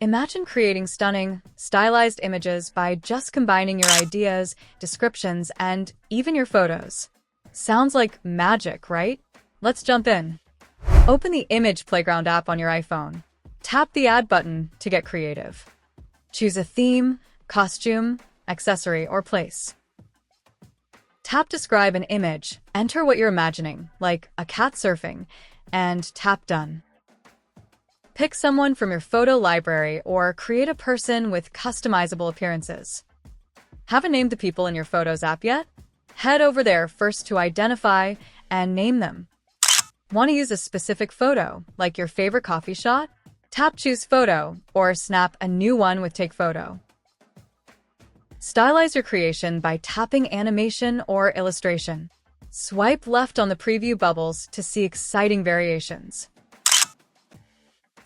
Imagine creating stunning, stylized images by just combining your ideas, descriptions, and even your photos. Sounds like magic, right? Let's jump in. Open the Image Playground app on your iPhone. Tap the Add button to get creative. Choose a theme, costume, accessory, or place. Tap Describe an image, enter what you're imagining, like a cat surfing, and tap Done. Pick someone from your photo library or create a person with customizable appearances. Haven't named the people in your Photos app yet? Head over there first to identify and name them. Want to use a specific photo, like your favorite coffee shot? Tap Choose Photo or snap a new one with Take Photo. Stylize your creation by tapping Animation or Illustration. Swipe left on the preview bubbles to see exciting variations.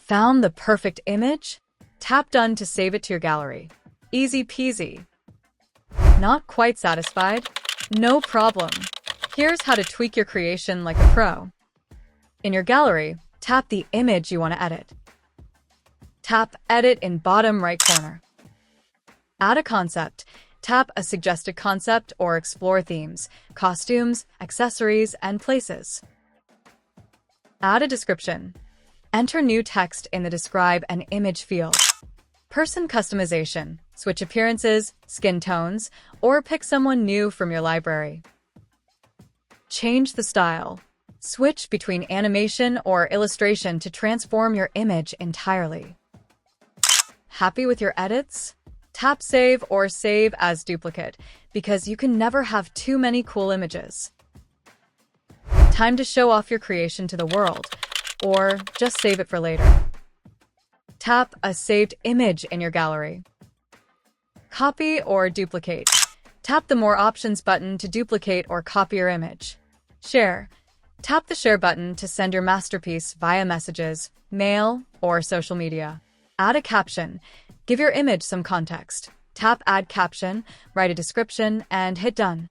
Found the perfect image? Tap Done to save it to your gallery. Easy peasy. Not quite satisfied? No problem. Here's how to tweak your creation like a pro. In your gallery, tap the image you want to edit. Tap Edit in bottom right corner. Add a concept. Tap a suggested concept or explore themes, costumes, accessories, and places. Add a description. Enter new text in the Describe an Image field. Person customization. Switch appearances, skin tones, or pick someone new from your library. Change the style. Switch between animation or illustration to transform your image entirely. Happy with your edits? Tap Save or Save as Duplicate, because you can never have too many cool images. Time to show off your creation to the world, or just save it for later. Tap a saved image in your gallery. Copy or duplicate. Tap the More Options button to duplicate or copy your image. Share. Tap the Share button to send your masterpiece via messages, mail, or social media. Add a caption. Give your image some context. Tap Add Caption, write a description, and hit Done.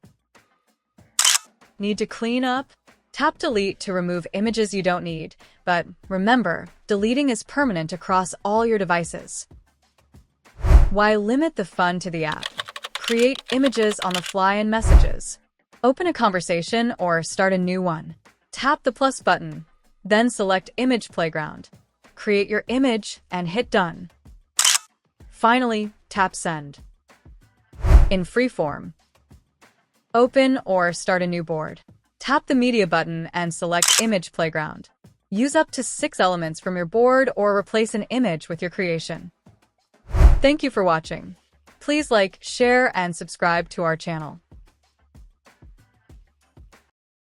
Need to clean up? Tap Delete to remove images you don't need, but remember, deleting is permanent across all your devices. Why limit the fun to the app? Create images on the fly in Messages. Open a conversation or start a new one. Tap the plus button, then select Image Playground. Create your image and hit Done. Finally, tap Send. In Freeform, open or start a new board. Tap the Media button and select Image Playground. Use up to 6 elements from your board or replace an image with your creation. Thank you for watching. Please like, share, and subscribe to our channel.